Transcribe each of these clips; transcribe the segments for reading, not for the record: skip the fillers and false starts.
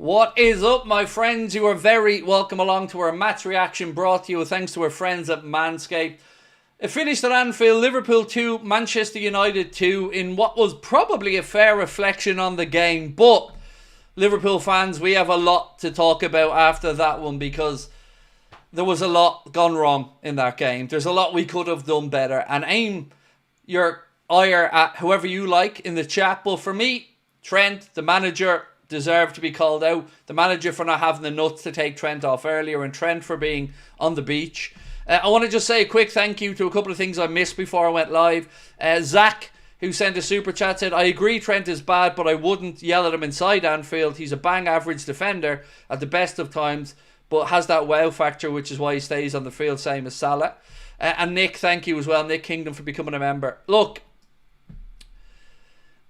What is up, my friends? You are very welcome along to our match reaction brought to you thanks to our friends at Manscaped. It finished at Anfield, Liverpool 2, Manchester United 2 in what was probably a fair reflection on the game. But, Liverpool fans, we have a lot to talk about after that one because there was a lot gone wrong in that game. There's a lot we could have done better. And aim your ire at whoever you like in the chat. But for me, Trent, the manager, deserved to be called out. The manager for not having the nuts to take Trent off earlier, and Trent for being on the beach. I want to just say a quick thank you to a couple of things I missed before I went live. Zach, who sent a super chat, said, I agree Trent is bad, but I wouldn't yell at him inside Anfield. He's a bang average defender at the best of times, but has that wow factor, which is why he stays on the field, same as Salah. And Nick, thank you as well, Nick Kingdom, for becoming a member. Look,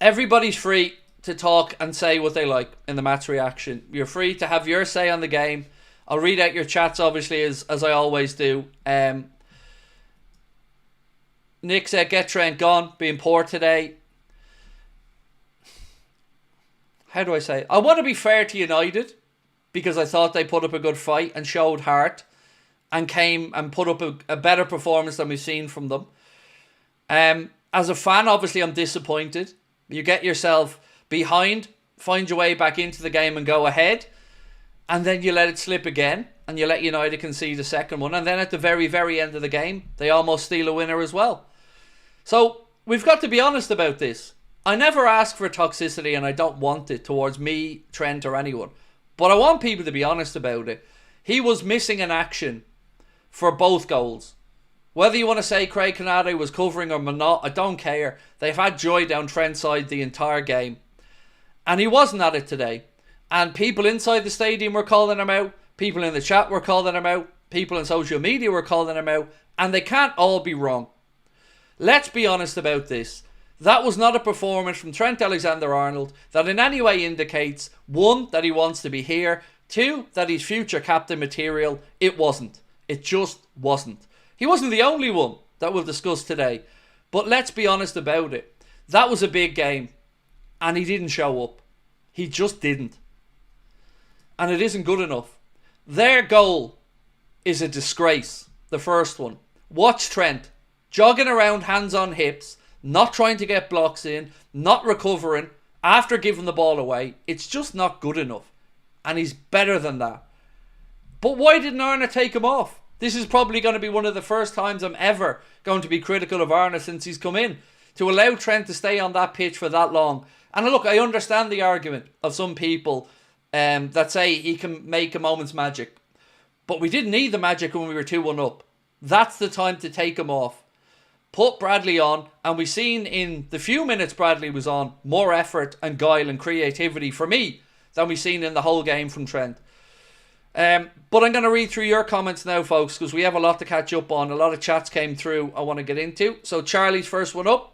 everybody's free to talk and say what they like in the match reaction. You're free to have your say on the game. I'll read out your chats, obviously, as I always do. Nick said, get Trent gone, being poor today. How do I say it? I want to be fair to United because I thought they put up a good fight and showed heart and came and put up a better performance than we've seen from them. As a fan, obviously, I'm disappointed. You get yourself behind, find your way back into the game and go ahead, and then you let it slip again and you let United concede the second one, and then at the very, very end of the game they almost steal a winner as well. So we've got to be honest about this. I never ask for toxicity and I don't want it towards me, Trent or anyone, but I want people to be honest about it. He was missing an action for both goals. Whether you want to say Craig Houlden was covering or not, I don't care. They've had joy down Trent's side the entire game. And he wasn't at it today. And people inside the stadium were calling him out. People in the chat were calling him out. People on social media were calling him out. And they can't all be wrong. Let's be honest about this. That was not a performance from Trent Alexander-Arnold that in any way indicates, one, that he wants to be here. Two, that he's future captain material. It wasn't. It just wasn't. He wasn't the only one that we'll discuss today. But let's be honest about it. That was a big game. And he didn't show up. He just didn't. And it isn't good enough. Their goal is a disgrace. The first one. Watch Trent jogging around hands on hips, not trying to get blocks in, not recovering after giving the ball away. It's just not good enough. And he's better than that. But why didn't Arna take him off? This is probably going to be one of the first times I'm ever going to be critical of Arna since he's come in. To allow Trent to stay on that pitch for that long. And look, I understand the argument of some people that say he can make a moment's magic. But we didn't need the magic when we were 2-1 up. That's the time to take him off. Put Bradley on, and we've seen in the few minutes Bradley was on more effort and guile and creativity for me than we've seen in the whole game from Trent. But I'm going to read through your comments now, folks, because we have a lot to catch up on. A lot of chats came through I want to get into. So Charlie's first one up.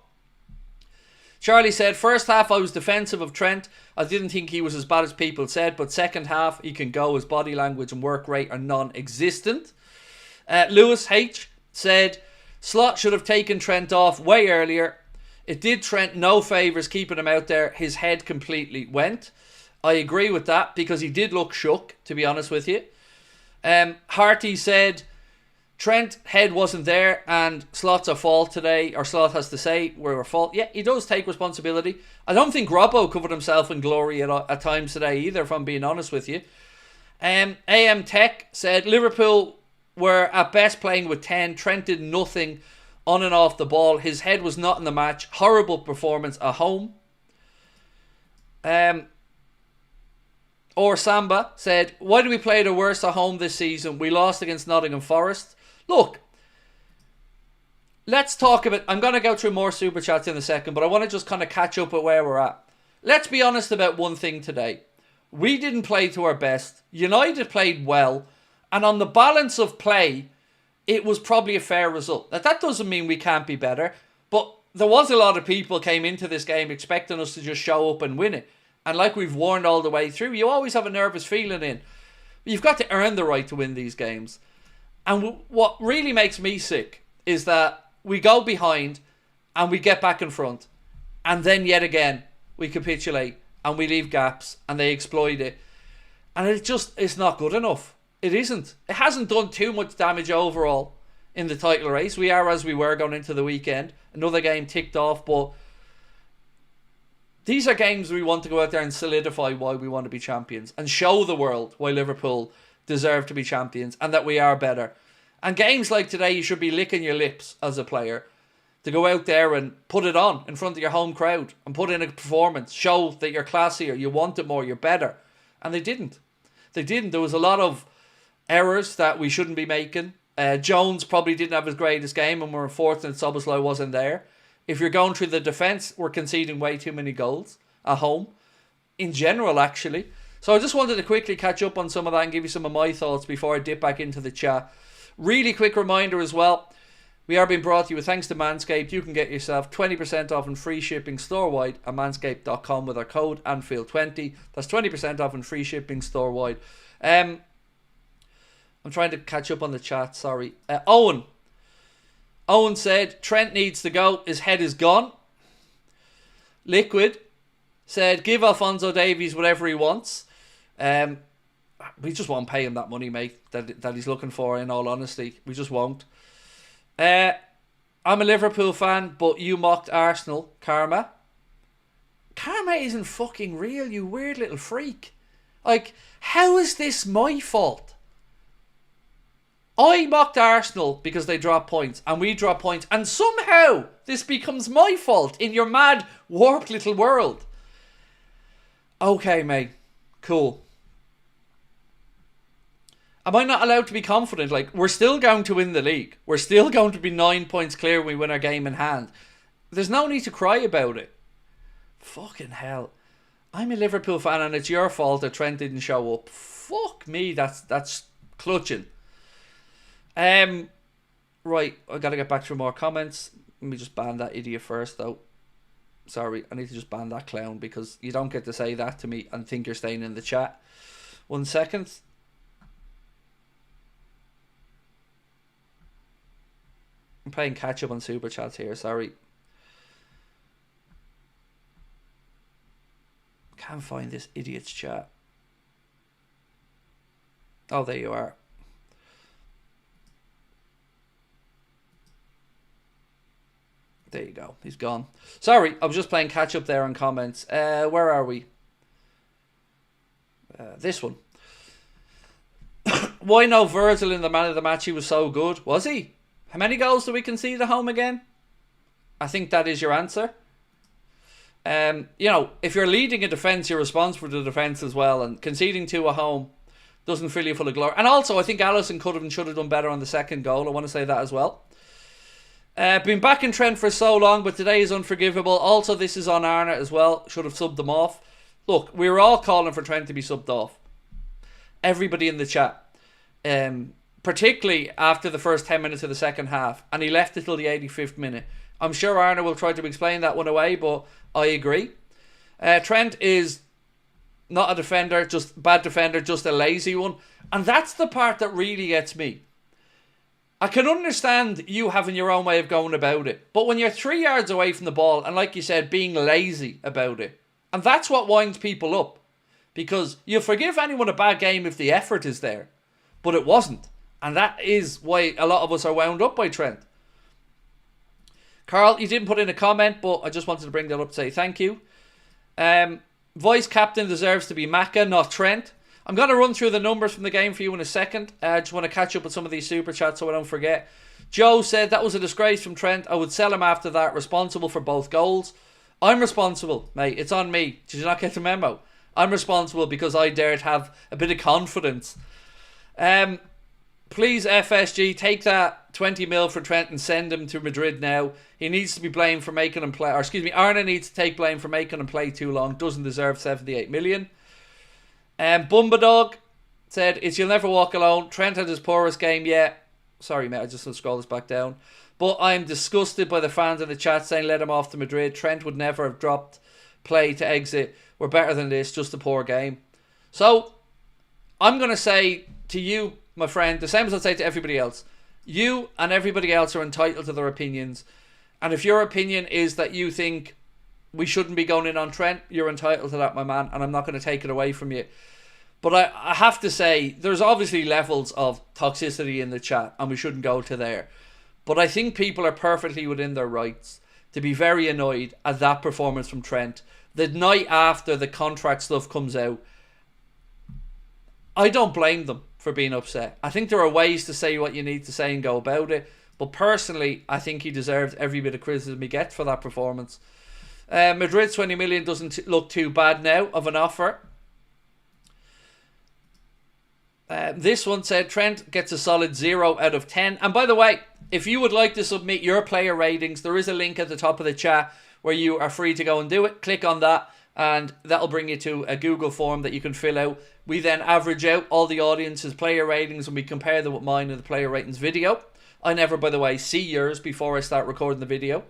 Charlie said, first half I was defensive of Trent. I didn't think he was as bad as people said, but second half he can go. His body language and work rate are non-existent. Lewis H said, Slot should have taken Trent off way earlier. It did Trent no favours keeping him out there. His head completely went. I agree with that because he did look shook, to be honest with you. Harty said, Trent head wasn't there and Slot's a fault today, or Slot has to say we're a fault. Yeah, he does take responsibility. I don't think Robbo covered himself in glory at times today either, if I'm being honest with you. AM Tech said Liverpool were at best playing with 10. Trent did nothing on and off the ball. His head was not in the match. Horrible performance at home. Or Samba said, why do we play the worst at home this season? We lost against Nottingham Forest. Look, let's talk about... I'm going to go through more super chats in a second, but I want to just kind of catch up at where we're at. Let's be honest about one thing today. We didn't play to our best. United played well. And on the balance of play, it was probably a fair result. Now, that doesn't mean we can't be better. But there was a lot of people came into this game expecting us to just show up and win it. And like we've warned all the way through, you always have a nervous feeling in. You've got to earn the right to win these games. And what really makes me sick is that we go behind and we get back in front. And then yet again, we capitulate and we leave gaps and they exploit it. And it's not good enough. It isn't. It hasn't done too much damage overall in the title race. We are as we were going into the weekend. Another game ticked off, but these are games we want to go out there and solidify why we want to be champions and show the world why Liverpool deserve to be champions and that we are better. And games like today, you should be licking your lips as a player to go out there and put it on in front of your home crowd and put in a performance, show that you're classier, you want it more, you're better. And they didn't. They didn't. There was a lot of errors that we shouldn't be making. Jones probably didn't have his greatest game, and we're unfortunate Szoboszlai wasn't there. If you're going through the defence, we're conceding way too many goals at home. In general, actually. So I just wanted to quickly catch up on some of that and give you some of my thoughts before I dip back into the chat. Really quick reminder as well. We are being brought to you with thanks to Manscaped. You can get yourself 20% off and free shipping store-wide at manscaped.com with our code Anfield20. That's 20% off and free shipping store-wide. I'm trying to catch up on the chat, sorry. Owen said, Trent needs to go. His head is gone. Liquid said, give Alphonso Davies whatever he wants. We just won't pay him that money, mate, that he's looking for, in all honesty. We just won't. I'm a Liverpool fan, but you mocked Arsenal. Karma. Karma isn't fucking real, you weird little freak. Like, how is this my fault? I mocked Arsenal because they dropped points, and we dropped points, and somehow this becomes my fault in your mad, warped little world. Okay, mate. Cool. Am I not allowed to be confident? Like, we're still going to win the league. We're still going to be 9 points clear when we win our game in hand. There's no need to cry about it. Fucking hell. I'm a Liverpool fan and it's your fault that Trent didn't show up. Fuck me, that's clutching. Right, I gotta get back to more comments. Let me just ban that idiot first, though. Sorry, I need to just ban that clown because you don't get to say that to me and think you're staying in the chat. 1 second. I'm playing catch up on super chats here, sorry. Can't find this idiot's chat. Oh, there you are. There you go. He's gone. Sorry, I was just playing catch up there on comments. Where are we? This one. Why no Virgil in the man of the match? He was so good. Was he? How many goals do we concede at home again? I think that is your answer. You know, if you're leading a defence, you're responsible for the defence as well. And conceding 2 at home doesn't fill you full of glory. And also, I think Alisson could have and should have done better on the second goal. I want to say that as well. Been back in Trent for so long, but today is unforgivable. Also, this is on Arna as well. Should have subbed them off. Look, we were all calling for Trent to be subbed off. Everybody in the chat. Particularly after the first 10 minutes of the second half. And he left it till the 85th minute. I'm sure Arna will try to explain that one away, but I agree. Trent is not a defender, just bad defender, just a lazy one. And that's the part that really gets me. I can understand you having your own way of going about it. But when you're 3 yards away from the ball, and like you said, being lazy about it. And that's what winds people up. Because you'll forgive anyone a bad game if the effort is there. But it wasn't. And that is why a lot of us are wound up by Trent. Carl, you didn't put in a comment, but I just wanted to bring that up to say thank you. Vice captain deserves to be Maka, not Trent. I'm going to run through the numbers from the game for you in a second. I just want to catch up with some of these super chats so I don't forget. Joe said that was a disgrace from Trent. I would sell him after that. Responsible for both goals. I'm responsible, mate. It's on me. Did you not get the memo? I'm responsible because I dared have a bit of confidence. Please, FSG, take that 20 mil for Trent and send him to Madrid now. He needs to be blamed for making him play. Or excuse me, Arna needs to take blame for making him play too long. Doesn't deserve 78 million. Bumbadog said, it's You'll Never Walk Alone. Trent had his poorest game yet. Sorry, mate, I just want to scroll this back down. But I'm disgusted by the fans in the chat saying let him off to Madrid. Trent would never have dropped play to exit. We're better than this, just a poor game. So, I'm going to say to you, my friend, the same as I'd say to everybody else. You and everybody else are entitled to their opinions. And if your opinion is that you think we shouldn't be going in on Trent, you're entitled to that, my man. And I'm not going to take it away from you. But I have to say, there's obviously levels of toxicity in the chat, and we shouldn't go to there. But I think people are perfectly within their rights to be very annoyed at that performance from Trent. The night after the contract stuff comes out, I don't blame them for being upset. I think there are ways to say what you need to say and go about it. But personally, I think he deserves every bit of criticism he gets for that performance. Madrid's 20 million doesn't look too bad now of an offer. This one said Trent gets a solid 0 out of 10. And by the way, if you would like to submit your player ratings, there is a link at the top of the chat where you are free to go and do it. Click on that and that'll bring you to a Google form that you can fill out. We then average out all the audience's player ratings and we compare them with mine in the player ratings video. I never, by the way, see yours before I start recording the video.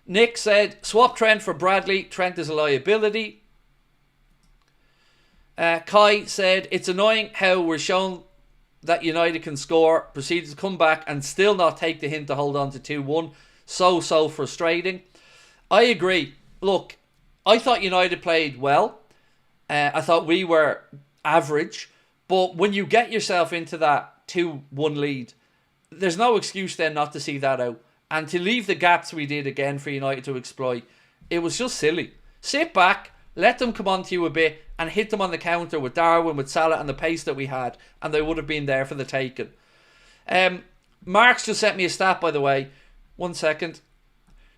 Nick said, swap Trent for Bradley. Trent is a liability. Kai said, it's annoying how we're shown that United can score, proceeded to come back and still not take the hint to hold on to 2-1. So frustrating. I agree. Look, I thought United played well. I thought we were average. But when you get yourself into that 2-1 lead, there's no excuse then not to see that out. And to leave the gaps we did again for United to exploit, it was just silly. Sit back, let them come on to you a bit and hit them on the counter with Darwin, with Salah and the pace that we had, and they would have been there for the taking. Mark's just sent me a stat, by the way. 1 second.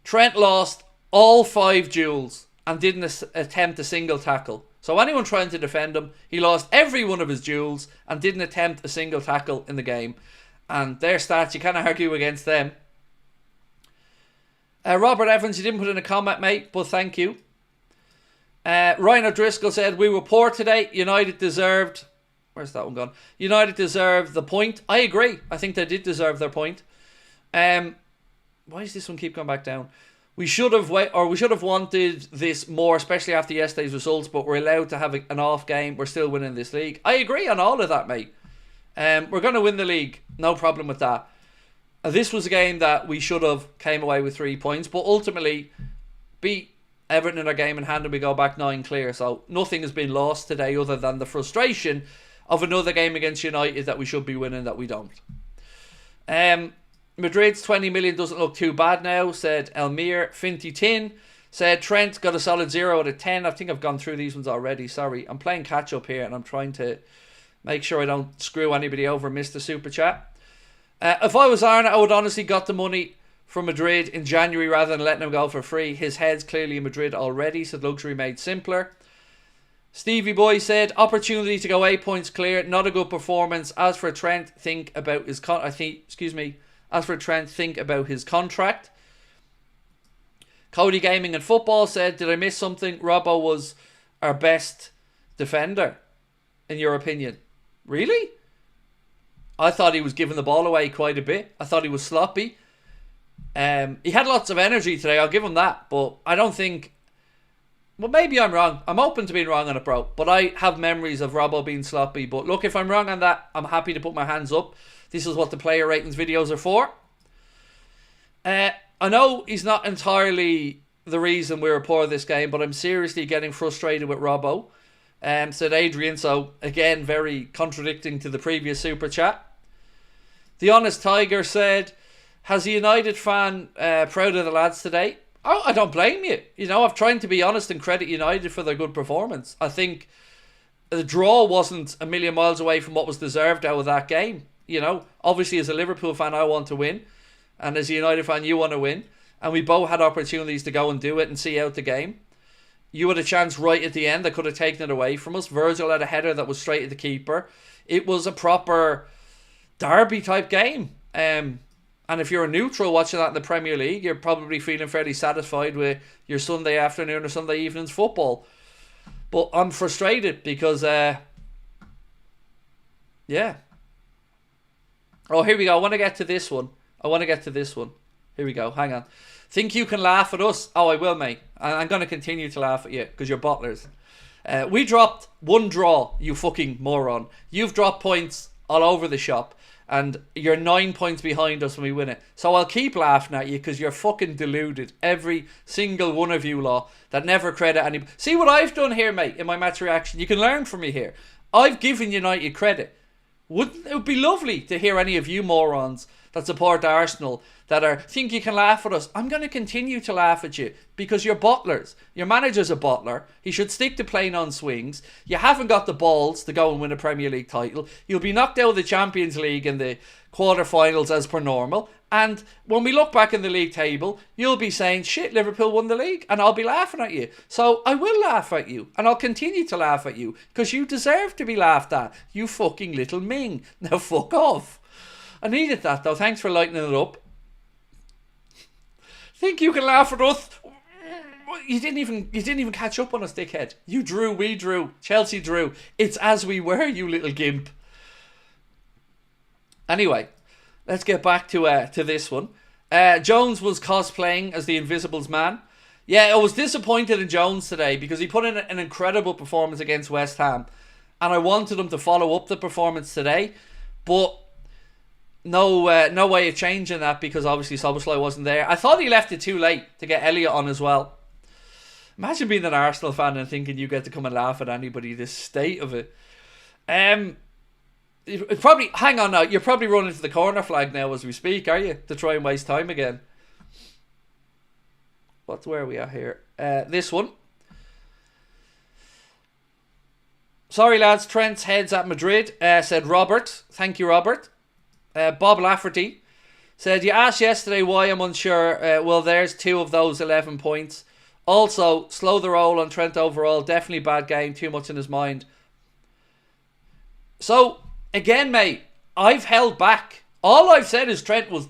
Trent lost all 5 duels and didn't attempt a single tackle. So anyone trying to defend him, he lost every one of his duels and didn't attempt a single tackle in the game. And their stats, you can't argue against them. Robert Evans, you didn't put in a comment, mate, but thank you. Ryan O'Driscoll said, we were poor today. United deserved... Where's that one gone? United deserved the point. I agree. I think they did deserve their point. Why does this one keep going back down? We should have wanted this more, especially after yesterday's results, but we're allowed to have an off game. We're still winning this league. I agree on all of that, mate. We're going to win the league. No problem with that. This was a game that we should have came away with 3 points, but ultimately beat Everton in our game in hand and we go back 9 clear. So nothing has been lost today other than the frustration of another game against United that we should be winning that we don't. Madrid's 20 million doesn't look too bad now, said Elmir. Finty Tin said Trent got a solid 0 out of 10. I think I've gone through these ones already. Sorry, I'm playing catch up here and I'm trying to make sure I don't screw anybody over and miss the super chat. If I was Arne, I would honestly got the money from Madrid in January rather than letting him go for free. His head's clearly in Madrid already, so luxury made simpler. Stevie Boy said, opportunity to go 8 points clear, not a good performance. As for Trent, think about his think about his contract. Cody Gaming and Football said, did I miss something? Robbo was our best defender, in your opinion. Really? I thought he was giving the ball away quite a bit. I thought he was sloppy. He had lots of energy today, I'll give him that. But I don't think... Well, maybe I'm wrong. I'm open to being wrong on it, bro. But I have memories of Robbo being sloppy. But look, if I'm wrong on that, I'm happy to put my hands up. This is what the player ratings videos are for. I know he's not entirely the reason we were poor this game, but I'm seriously getting frustrated with Robbo. Said Adrian, so again, very contradicting to the previous super chat. The Honest Tiger said, has a United fan proud of the lads today? Oh, I don't blame you. You know, I've tried to be honest and credit United for their good performance. I think the draw wasn't a million miles away from what was deserved out of that game. You know, obviously as a Liverpool fan, I want to win. And as a United fan, you want to win. And we both had opportunities to go and do it and see out the game. You had a chance right at the end that could have taken it away from us. Virgil had a header that was straight at the keeper. It was a proper derby type game. And if you're a neutral watching that in the Premier League, you're probably feeling fairly satisfied with your Sunday afternoon or Sunday evening's football. But I'm frustrated because, yeah. Oh, here we go. I want to get to this one. Here we go. Hang on. Think you can laugh at us? Oh, I will, mate. I'm going to continue to laugh at you because you're bottlers. We dropped 1 draw, you fucking moron. You've dropped points all over the shop. and you're 9 points behind us when we win it. So I'll keep laughing at you because you're fucking deluded. Every single one of you lot that never credit any. See what I've done here, mate, in my match reaction? You can learn from me here. I've given United credit. It would be lovely to hear any of you morons that support Arsenal that think you can laugh at us. I'm going to continue to laugh at you because you're bottlers. Your manager's a bottler. He should stick to playing on swings. You haven't got the balls to go and win a Premier League title. You'll be knocked out of the Champions League in the quarterfinals as per normal. And when we look back in the league table, you'll be saying, shit, Liverpool won the league. And I'll be laughing at you. So I will laugh at you. And I'll continue to laugh at you because you deserve to be laughed at. You fucking little Ming. Now fuck off. I needed that though. Thanks for lightening it up. Think you can laugh at us? You didn't even catch up on us, dickhead. You drew, we drew, Chelsea drew. It's as we were, you little gimp. Anyway, let's get back to this one. Jones was cosplaying as the Invisibles man. Yeah, I was disappointed in Jones today because he put in an incredible performance against West Ham, and I wanted him to follow up the performance today, but no way of changing that because obviously Szoboszlai wasn't there. I thought he left it too late to get Elliott on as well. Imagine being an Arsenal fan and thinking you get to come and laugh at anybody. This state of it. Probably hang on now. You're probably running to the corner flag now as we speak, are you? To try and waste time again. Where are we at here? This one. Sorry lads, Trent's head's at Madrid. Said Robert. Thank you, Robert. Bob Lafferty said, you asked yesterday why I'm unsure. Well, there's 2 of those 11 points. Also, slow the roll on Trent overall. Definitely bad game. Too much in his mind. So, again, mate, I've held back. All I've said is Trent was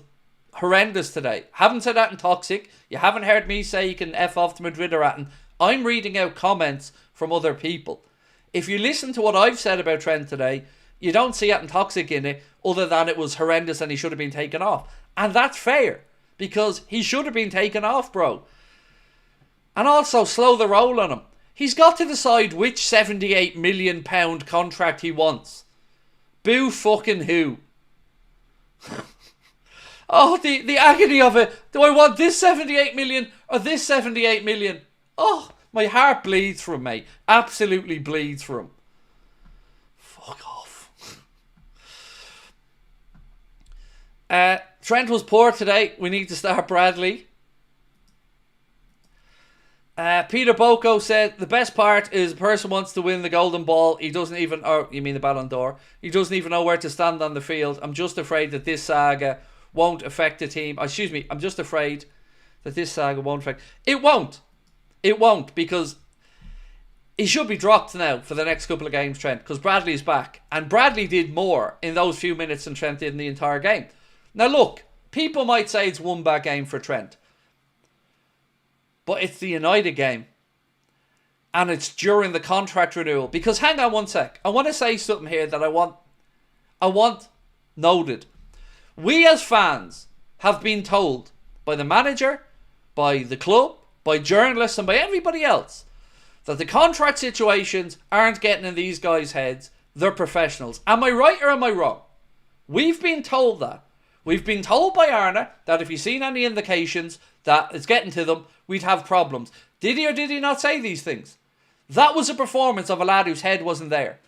horrendous today. Haven't said that in Toxic. You haven't heard me say you can F off to Madrid or Atten. I'm reading out comments from other people. If you listen to what I've said about Trent today, you don't see Atten Toxic in it other than it was horrendous and he should have been taken off. And that's fair because he should have been taken off, bro. And also slow the roll on him. He's got to decide which £78 million contract he wants. Boo fucking who? Oh, the agony of it. Do I want this 78 million or this 78 million? Oh, my heart bleeds for him, mate. Absolutely bleeds for him. Fuck off. Trent was poor today. We need to start Bradley. Peter Boko said, the best part is the person wants to win the golden ball. He doesn't even, or you mean the Ballon d'Or. He doesn't even know where to stand on the field. I'm just afraid that this saga won't affect the team. Excuse me, I'm just afraid that this saga won't affect. It won't. It won't because he should be dropped now for the next couple of games, Trent, because Bradley's back. And Bradley did more in those few minutes than Trent did in the entire game. Now look, people might say it's one bad game for Trent. But it's the United game. And it's during the contract renewal. Because hang on one sec. I want to say something here that I want noted. We as fans have been told by the manager, by the club, by journalists and by everybody else that the contract situations aren't getting in these guys' heads. They're professionals. Am I right or am I wrong? We've been told that. We've been told by Arna that if he's seen any indications that it's getting to them, we'd have problems. Did he or did he not say these things? That was a performance of a lad whose head wasn't there.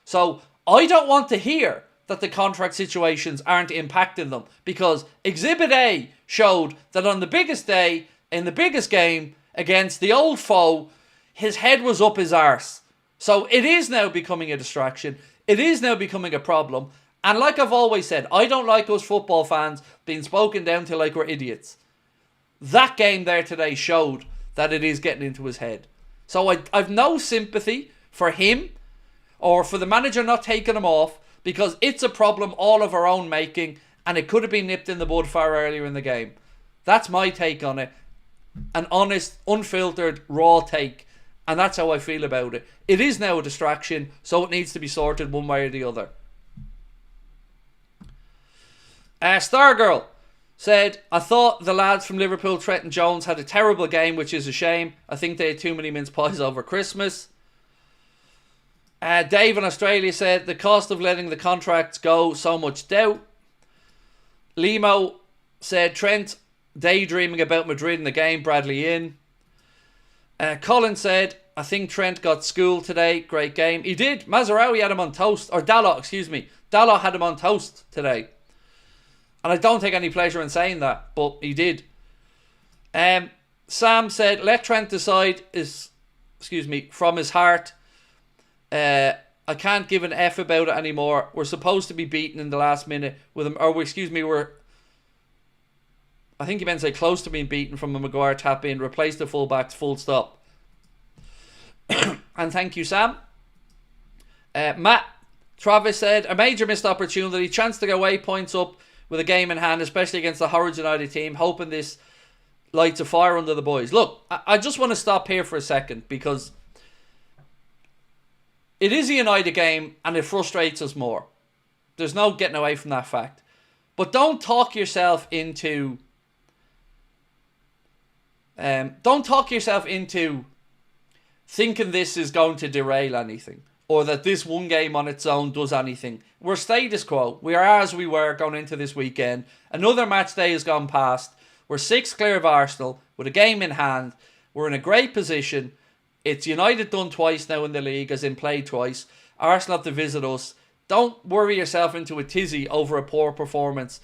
So I don't want to hear that the contract situations aren't impacting them because Exhibit A showed that on the biggest day, in the biggest game against the old foe, his head was up his arse. So it is now becoming a distraction. It is now becoming a problem. And like I've always said, I don't like us football fans being spoken down to like we're idiots. That game there today showed that it is getting into his head. So I've no sympathy for him or for the manager not taking him off because it's a problem all of our own making and it could have been nipped in the bud far earlier in the game. That's my take on it. An honest, unfiltered, raw take. And that's how I feel about it. It is now a distraction, so it needs to be sorted one way or the other. Stargirl said, I thought the lads from Liverpool, Trent and Jones, had a terrible game, which is a shame. I think they had too many mince pies over Christmas. Dave in Australia said, the cost of letting the contracts go, so much doubt. Limo said Trent daydreaming about Madrid in the game, Bradley in. Colin said, I think Trent got schooled today. Great game. He did. Mazraoui had him on toast. Or Dalot, excuse me. Dalot had him on toast today. And I don't take any pleasure in saying that, but he did. Sam said, let Trent decide from his heart. I can't give an F about it anymore. We're supposed to be beaten in the last minute with him. I think he meant to say close to being beaten from a Maguire tap in. Replace the fullbacks, full stop. And thank you, Sam. Matt Travis said, a major missed opportunity. Chance to get away points up with a game in hand, especially against the Horrors United team. Hoping this lights a fire under the boys. Look, I just want to stop here for a second because it is a United game and it frustrates us more. There's no getting away from that fact. But don't talk yourself into thinking this is going to derail anything or that this one game on its own does anything. We're status quo. We are as we were going into this weekend. Another match day has gone past. We're 6 clear of Arsenal with a game in hand. We're in a great position. It's United done twice now in the league, as in played twice. Arsenal have to visit us. Don't worry yourself into a tizzy over a poor performance.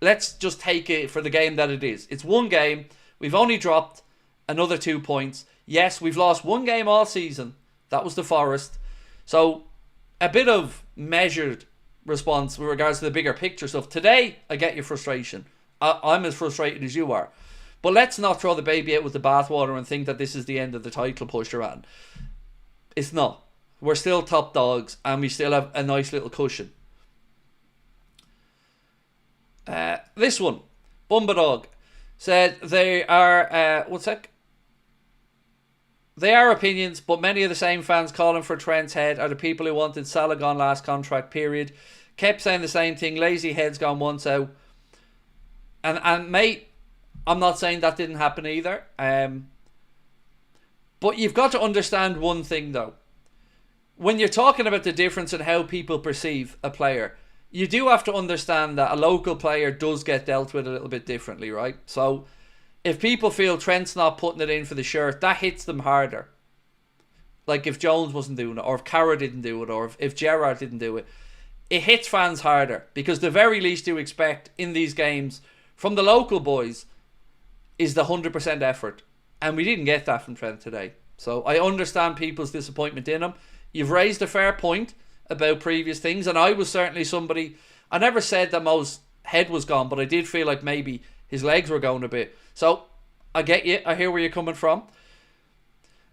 Let's just take it for the game that it is. It's one game. We've only dropped another 2 points. Yes, we've lost one game all season. That was the Forest. So, a bit of measured response with regards to the bigger picture stuff. Today, I get your frustration. I'm as frustrated as you are. But let's not throw the baby out with the bathwater and think that this is the end of the title push around. It's not. We're still top dogs and we still have a nice little cushion. This one, Bumbadog, said they are... They are opinions, but many of the same fans calling for Trent's head are the people who wanted Salah gone last contract period. Kept saying the same thing. Lazy heads gone once out. And mate, I'm not saying that didn't happen either. But you've got to understand one thing though. When you're talking about the difference in how people perceive a player, you do have to understand that a local player does get dealt with a little bit differently, right? So if people feel Trent's not putting it in for the shirt, that hits them harder. Like if Jones wasn't doing it, or if Carra didn't do it, or if Gerrard didn't do it. It hits fans harder, because the very least you expect in these games from the local boys is the 100% effort. And we didn't get that from Trent today. So I understand people's disappointment in him. You've raised a fair point about previous things, and I was certainly somebody... I never said that Mo's head was gone, but I did feel like maybe his legs were going a bit. So, I get you. I hear where you're coming from.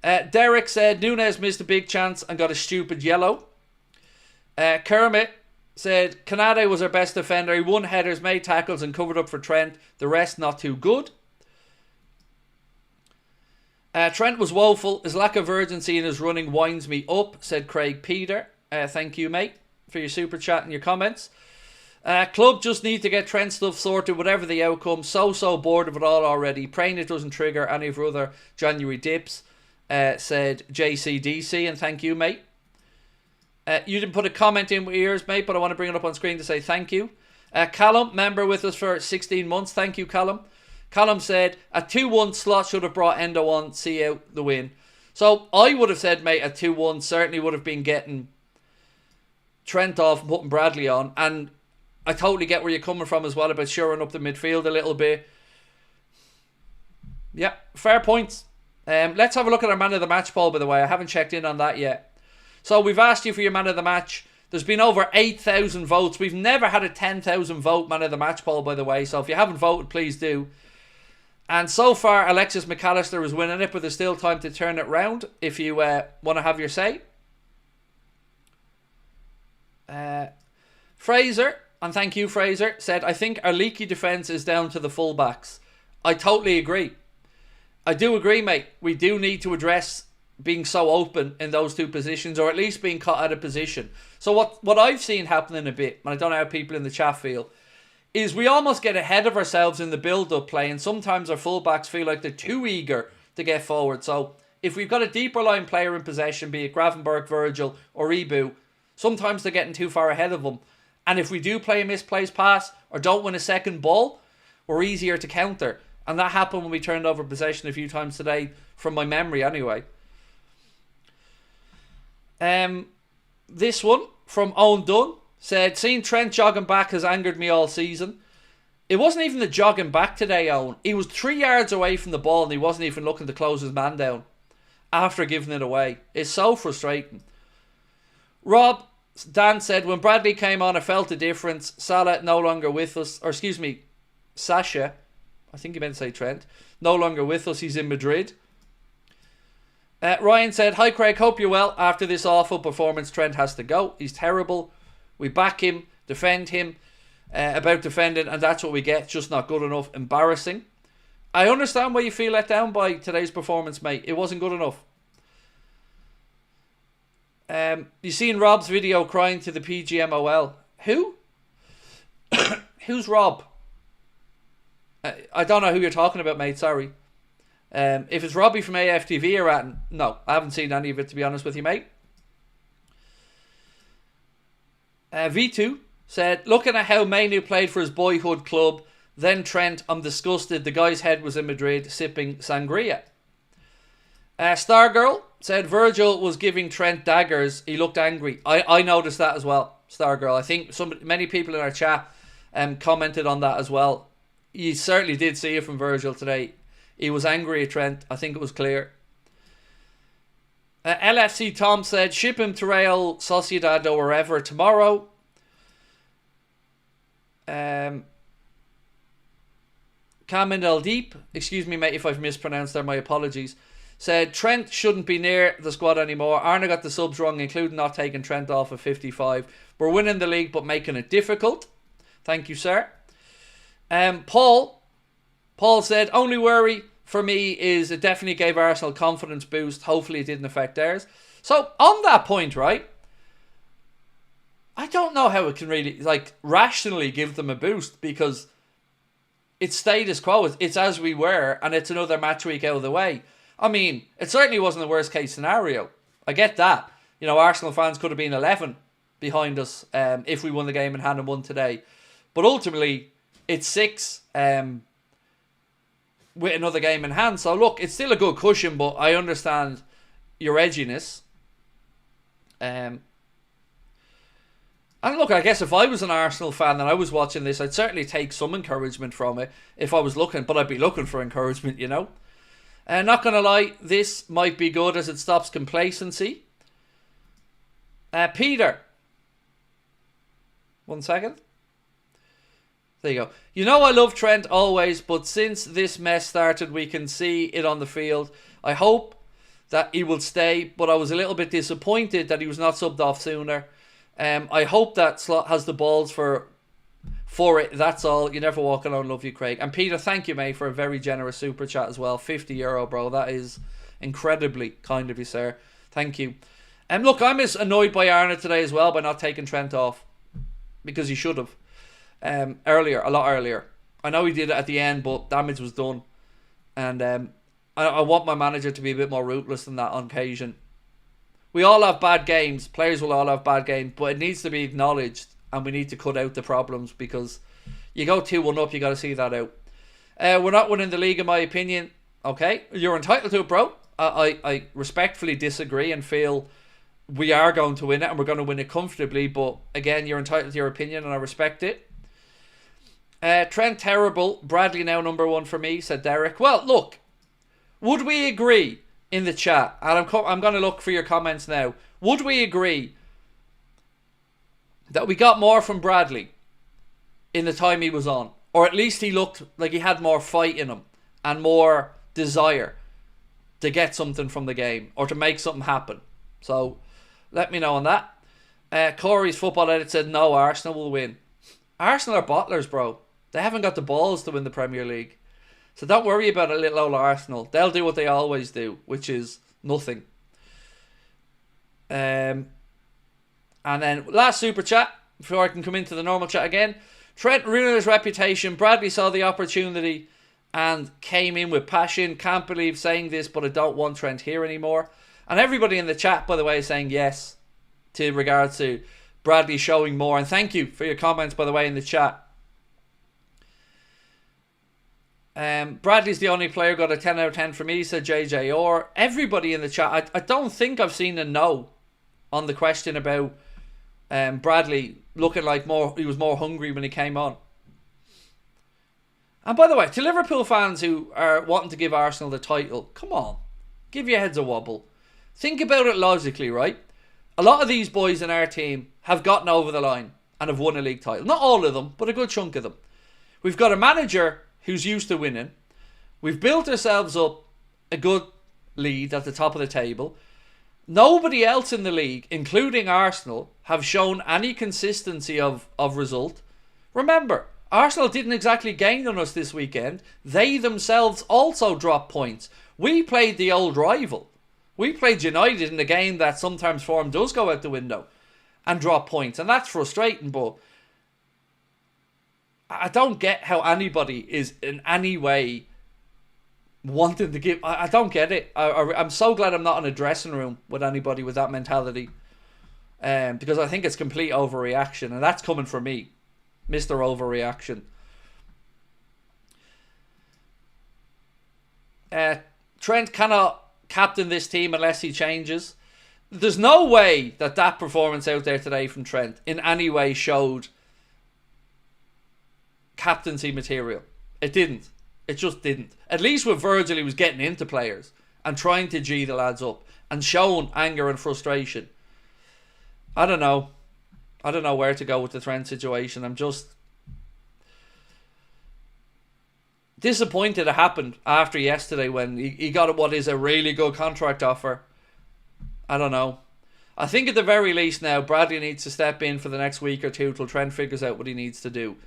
Derek said, Núñez missed a big chance and got a stupid yellow. Kermit said, Canade was our best defender. He won headers, made tackles and covered up for Trent. The rest not too good. Trent was woeful. His lack of urgency in his running winds me up, said Craig Peter. Thank you, mate, for your super chat and your comments. Club just need to get Trent stuff sorted, whatever the outcome. So bored of it all already. Praying it doesn't trigger any of our other January dips, said JCDC, and thank you, mate. You didn't put a comment in with ears, mate, but I want to bring it up on screen to say thank you. Callum, member with us for 16 months. Thank you, Callum. Callum said, a 2-1 slot should have brought Endo on, see out the win. So I would have said, mate, a 2-1 certainly would have been getting Trent off and putting Bradley on, and I totally get where you're coming from as well about shoring up the midfield a little bit. Yeah, fair points. Let's have a look at our man of the match poll, by the way. I haven't checked in on that yet. So we've asked you for your man of the match. There's been over 8,000 votes. We've never had a 10,000 vote man of the match poll, by the way. So if you haven't voted, please do. And so far, Alexis McAllister is winning it, but there's still time to turn it round if you want to have your say. Fraser, and thank you, Fraser, said, I think our leaky defence is down to the fullbacks. I totally agree. I do agree, mate. We do need to address being so open in those two positions, or at least being caught out of position. So what I've seen happening a bit, and I don't know how people in the chat feel, is we almost get ahead of ourselves in the build-up play, and sometimes our fullbacks feel like they're too eager to get forward. So if we've got a deeper line player in possession, be it Gravenberch, Virgil or Ibu, sometimes they're getting too far ahead of them. And if we do play a misplaced pass or don't win a second ball, we're easier to counter. And that happened when we turned over possession a few times today, from my memory anyway. This one from Owen Dunn said, seeing Trent jogging back has angered me all season. It wasn't even the jogging back today, Owen. He was 3 yards away from the ball and he wasn't even looking to close his man down after giving it away. It's so frustrating. Rob, Dan said, when Bradley came on, I felt the difference. Salah no longer with us. Or excuse me, Sasha. I think he meant to say Trent. No longer with us. He's in Madrid. Ryan said, hi Craig, hope you're well. After this awful performance, Trent has to go. He's terrible. We back him, defend him. About defending, and that's what we get. Just not good enough. Embarrassing. I understand why you feel let down by today's performance, mate. It wasn't good enough. You seen Rob's video crying to the PGMOL. Who? Who's Rob? I don't know who you're talking about, mate. Sorry. If it's Robbie from AFTV you're at, no, I haven't seen any of it, to be honest with you, mate. V2 said, looking at how Mainu played for his boyhood club, then Trent, I'm disgusted. The guy's head was in Madrid sipping sangria. Stargirl said, Virgil was giving Trent daggers. He looked angry. I noticed that as well, Stargirl. I think many people in our chat commented on that as well. You certainly did see it from Virgil today. He was angry at Trent. I think it was clear. LFC Tom said, ship him to Real Sociedad or wherever tomorrow. Kamen El Deep, excuse me mate if I've mispronounced there, my apologies, said Trent shouldn't be near the squad anymore. Arna got the subs wrong, including not taking Trent off at 55. We're winning the league but making it difficult. Thank you, sir. Paul said, only worry for me is it definitely gave Arsenal confidence boost. Hopefully it didn't affect theirs. So on that point, right, I don't know how it can really, like, rationally give them a boost, because it's status quo. It's as we were, and it's another match week out of the way. I mean, it certainly wasn't the worst case scenario. I get that. You know, Arsenal fans could have been 11 behind us if we won the game in hand and won today. But ultimately, it's 6 with another game in hand. So look, it's still a good cushion, but I understand your edginess. And look, I guess if I was an Arsenal fan and I was watching this, I'd certainly take some encouragement from it if I was looking, but I'd be looking for encouragement, you know. Not going to lie, this might be good as it stops complacency. Peter. 1 second. There you go. You know I love Trent always, but since this mess started, we can see it on the field. I hope that he will stay, but I was a little bit disappointed that he was not subbed off sooner. I hope that Slot has the balls for it. That's all. You never walk alone. Love you, Craig. And Peter, thank you, mate, for a very generous super chat as well. €50, bro. That is incredibly kind of you, sir. Thank you. And look, I'm as annoyed by Arna today as well by not taking Trent off, because he should have a lot earlier. I know he did it at the end, but damage was done. And I want my manager to be a bit more ruthless than that on occasion. We all have bad games. Players will all have bad games, but it needs to be acknowledged, and we need to cut out the problems, because you go 2-1 up, you got to see that out. We're not winning the league, in my opinion. Okay, you're entitled to it, bro. I respectfully disagree and feel we are going to win it, and we're going to win it comfortably. But again, you're entitled to your opinion, and I respect it. Trent terrible. Bradley now number 1 for me, said Derek. Well, look, would we agree in the chat, and I'm going to look for your comments now, would we agree that we got more from Bradley in the time he was on? Or at least he looked like he had more fight in him and more desire to get something from the game or to make something happen. So let me know on that. Corey's football edit said no, Arsenal will win. Arsenal are bottlers, bro. They haven't got the balls to win the Premier League. So don't worry about a little old Arsenal. They'll do what they always do, which is nothing. And then last super chat, before I can come into the normal chat again. Trent ruined his reputation. Bradley saw the opportunity and came in with passion. Can't believe saying this, but I don't want Trent here anymore. And everybody in the chat, by the way, is saying yes to regards to Bradley showing more. And thank you for your comments, by the way, in the chat. Bradley's the only player got a 10 out of 10 for me, said JJ. Or everybody in the chat. I don't think I've seen a no on the question about Bradley looking like he was more hungry when he came on. And by the way, to Liverpool fans who are wanting to give Arsenal the title, come on, give your heads a wobble. Think about it logically, right? A lot of these boys in our team have gotten over the line and have won a league title. Not all of them, but a good chunk of them. We've got a manager who's used to winning. We've built ourselves up a good lead at the top of the table. Nobody else in the league, including Arsenal, have shown any consistency of result. Remember, Arsenal didn't exactly gain on us this weekend. They themselves also dropped points. We played the old rival. We played United in a game that sometimes form does go out the window and drop points. And that's frustrating, but I don't get how anybody is in any way wanting to give... I don't get it. I'm so glad I'm not in a dressing room with anybody with that mentality. Because I think it's complete overreaction. And that's coming from me. Mr. Overreaction. Trent cannot captain this team unless he changes. There's no way that performance out there today from Trent in any way showed captaincy material. It didn't. It just didn't. At least with Virgil, he was getting into players and trying to G the lads up and showing anger and frustration. I don't know. I don't know where to go with the Trent situation. I'm just disappointed it happened after yesterday when he got what is a really good contract offer. I don't know. I think at the very least now, Bradley needs to step in for the next week or two till Trent figures out what he needs to do.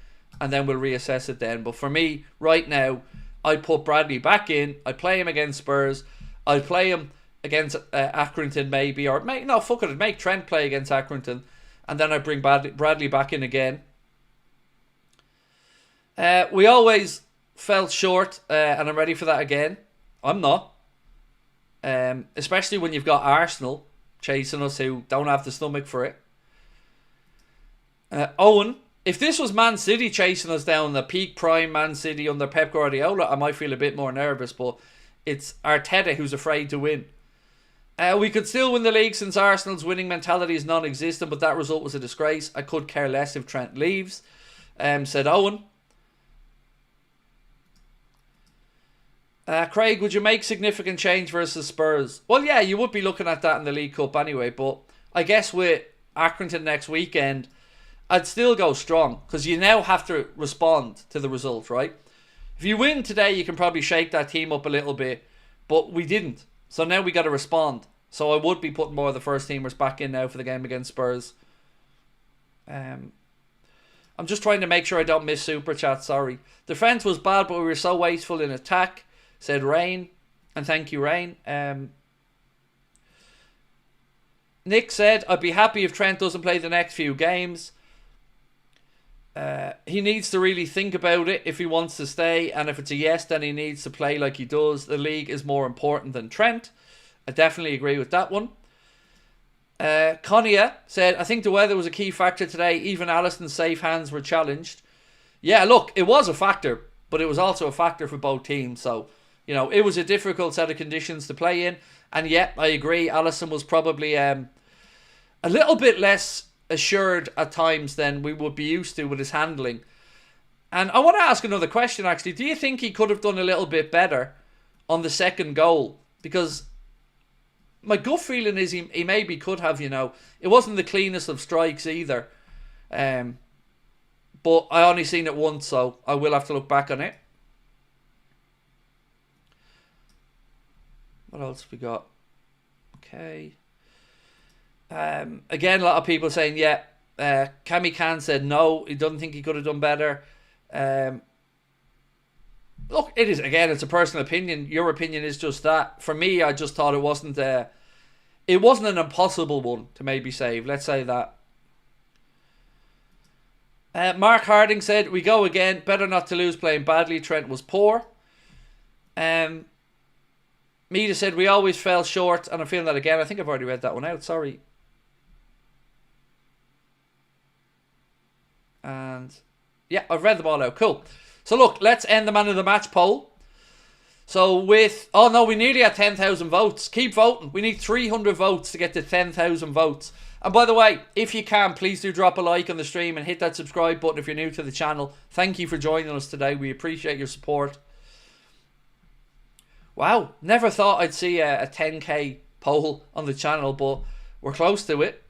And then we'll reassess it then. But for me, right now, I put Bradley back in. I play him against Spurs. I play him against Accrington maybe. Or make Trent play against Accrington. And then I bring Bradley back in again. We always fell short. And I'm ready for that again. I'm not. Especially when you've got Arsenal chasing us who don't have the stomach for it. Owen, if this was Man City chasing us down, the peak prime Man City under Pep Guardiola, I might feel a bit more nervous, but it's Arteta who's afraid to win. We could still win the league since Arsenal's winning mentality is non-existent, but that result was a disgrace. I could care less if Trent leaves, said Owen. Craig, would you make significant change versus Spurs? Well, yeah, you would be looking at that in the League Cup anyway, but I guess with Accrington next weekend, I'd still go strong because you now have to respond to the result, right? If you win today, you can probably shake that team up a little bit, but we didn't. So now we got to respond. So I would be putting more of the first teamers back in now for the game against Spurs. I'm just trying to make sure I don't miss super chat, sorry. Defence was bad, but we were so wasteful in attack, said Rain. And thank you, Rain. Nick said, I'd be happy if Trent doesn't play the next few games. He needs to really think about it if he wants to stay, and if it's a yes, then he needs to play like he does. The league is more important than Trent. I definitely agree with that one. Conia said, I think the weather was a key factor today. Even Alisson's safe hands were challenged. Yeah, look, it was a factor, but it was also a factor for both teams. So, you know, it was a difficult set of conditions to play in. And yeah, I agree, Alisson was probably a little bit less assured at times than we would be used to with his handling. And I want to ask another question actually. Do you think he could have done a little bit better on the second goal? Because my gut feeling is he maybe could have, you know. It wasn't the cleanest of strikes either. But I only seen it once, so I will have to look back on it. What else have we got? Okay. Again, a lot of people saying, yeah. Kami Khan said no, he doesn't think he could have done better. Look, it is, again, it's a personal opinion. Your opinion is just that. For me, I just thought it wasn't an impossible one to maybe save. Let's say that. Mark Harding said, we go again. Better not to lose playing badly. Trent was poor. Mida said, we always fell short. And I'm feeling that again. I think I've already read that one out. Sorry. And yeah, I've read them all out. Cool. So look, let's end the man of the match poll. So with... Oh no, we nearly had 10,000 votes. Keep voting. We need 300 votes to get to 10,000 votes. And by the way, if you can, please do drop a like on the stream and hit that subscribe button if you're new to the channel. Thank you for joining us today. We appreciate your support. Wow, never thought I'd see a 10k poll on the channel, but we're close to it.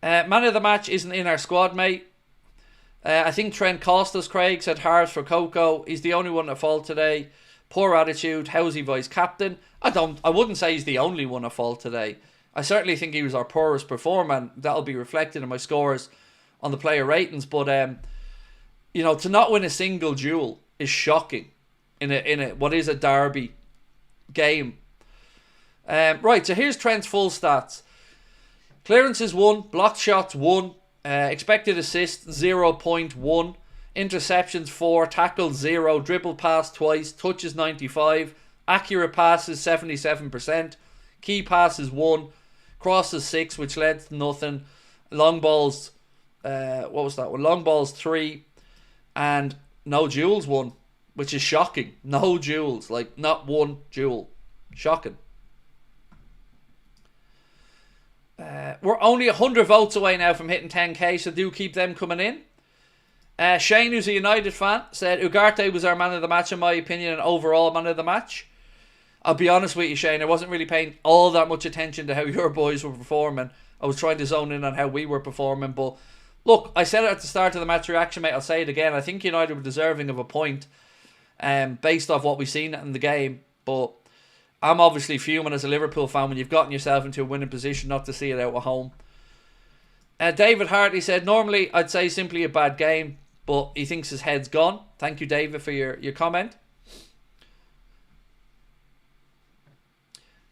Man of the match isn't in our squad, mate. I think Trent cost us. Craig said Harves for Coco. He's the only one at fault today. Poor attitude. How's he vice captain? I wouldn't say he's the only one at fault today. I certainly think he was our poorest performer, and that'll be reflected in my scores on the player ratings. But you know, to not win a single duel is shocking in a what is a derby game. Right, so here's Trent's full stats. Clearances 1, blocked shots 1, expected assists 0.1, interceptions 4, tackles 0, dribble pass twice, touches 95, accurate passes 77%, key passes 1, crosses 6, which led to nothing, long balls, what was that one? Long balls 3, and no duels 1, which is shocking. No duels, like not one duel. Shocking. We're only 100 votes away now from hitting 10k, so do keep them coming in. Shane, who's a United fan, said Ugarte was our man of the match, in my opinion, and overall man of the match. I'll be honest with you, Shane, I wasn't really paying all that much attention to how your boys were performing. I was trying to zone in on how we were performing, but look, I said it at the start of the match reaction, mate, I'll say it again. I think United were deserving of a point based off what we've seen in the game, but I'm obviously fuming as a Liverpool fan when you've gotten yourself into a winning position not to see it out at home. David Hartley said, normally I'd say simply a bad game, but he thinks his head's gone. Thank you, David, for your comment.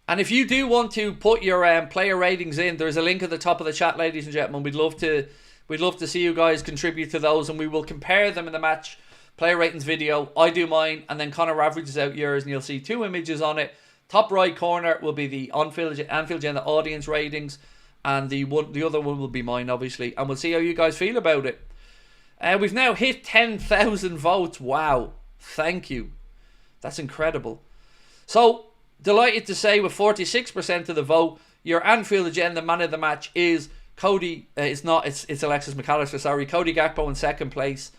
And if you do want to put your player ratings in, there's a link at the top of the chat, ladies and gentlemen. We'd love to see you guys contribute to those, and we will compare them in the match player ratings video. I do mine, and then Connor averages out yours, and you'll see 2 images on it. Top right corner will be the Anfield Agenda audience ratings, and the other one will be mine, obviously. And we'll see how you guys feel about it. We've now hit 10,000 votes. Wow. Thank you. That's incredible. So, delighted to say with 46% of the vote, your Anfield Agenda man of the match is Cody. It's Alexis McAllister, sorry. Cody Gakpo in second place.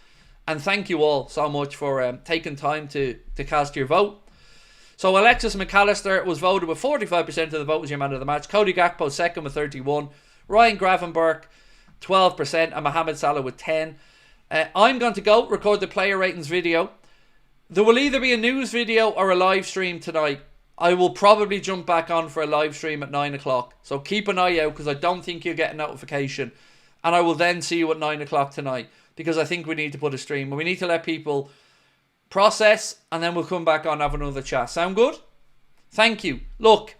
And thank you all so much for taking time to cast your vote. So Alexis McAllister was voted with 45% of the vote as your man of the match. Cody Gakpo second with 31. Ryan Gravenberch 12%, and Mohamed Salah with 10. I'm going to go record the player ratings video. There will either be a news video or a live stream tonight. I will probably jump back on for a live stream at 9 o'clock. So keep an eye out, because I don't think you'll get a notification. And I will then see you at 9 o'clock tonight, because I think we need to put a stream. We need to let people process, and then we'll come back on and have another chat. Sound good? Thank you. Look,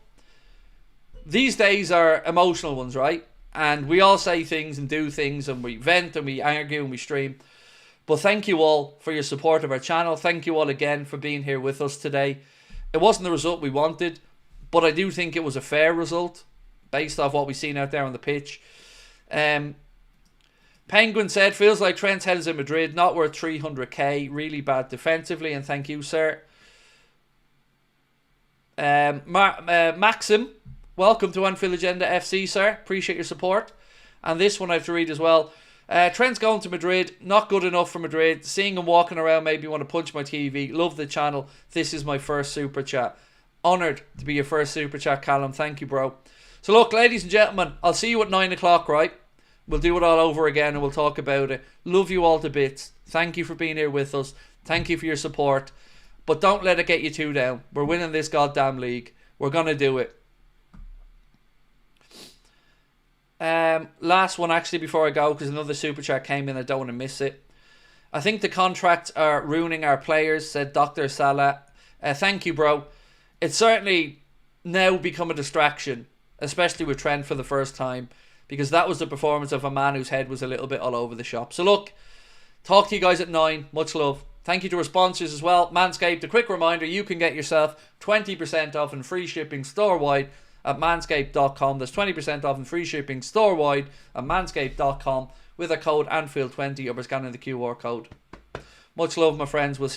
these days are emotional ones, right? And we all say things and do things, and we vent and we argue and we stream. But thank you all for your support of our channel. Thank you all again for being here with us today. It wasn't the result we wanted, but I do think it was a fair result based off what we've seen out there on the pitch. Penguin said, feels like Trent's head is in Madrid, not worth 300k, really bad defensively, and thank you, sir. Maxim, welcome to Anfield Agenda FC, sir. Appreciate your support. And this one I have to read as well. Trent's going to Madrid, not good enough for Madrid. Seeing him walking around made me want to punch my TV. Love the channel. This is my first super chat. Honoured to be your first super chat, Callum. Thank you, bro. So look, ladies and gentlemen, I'll see you at 9 o'clock, right? We'll do it all over again and we'll talk about it. Love you all to bits. Thank you for being here with us. Thank you for your support. But don't let it get you too down. We're winning this goddamn league. We're going to do it. Last one actually before I go, because another super chat came in. I don't want to miss it. I think the contracts are ruining our players, said Dr. Salah. Thank you, bro. It's certainly now become a distraction, especially with Trent for the first time, because that was the performance of a man whose head was a little bit all over the shop. So look, talk to you guys at 9. Much love. Thank you to our sponsors as well. Manscaped, a quick reminder, you can get yourself 20% off and free shipping store-wide at manscaped.com. There's 20% off and free shipping store-wide at manscaped.com with a code Anfield20 or by scanning the QR code. Much love, my friends. We'll see you